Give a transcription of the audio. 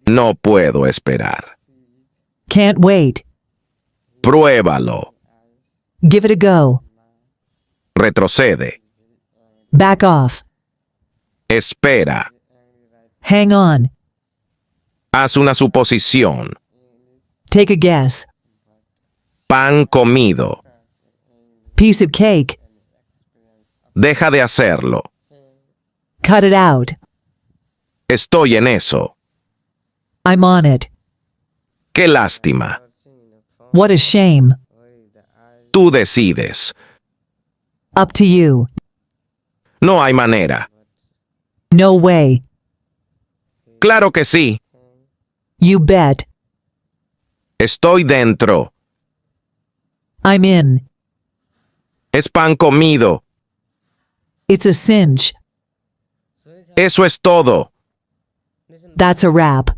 No puedo esperar. Can't wait. Pruébalo. Give it a go. Retrocede. Back off. Espera. Hang on. Haz una suposición. Take a guess. Pan comido. Piece of cake. Deja de hacerlo. Cut it out. Estoy en eso. I'm on it. Qué lástima. What a shame. Tú decides. Up to you. No hay manera. No way. Claro que sí. You bet. Estoy dentro. I'm in. Es pan comido. It's a cinch. Eso es todo. That's a wrap.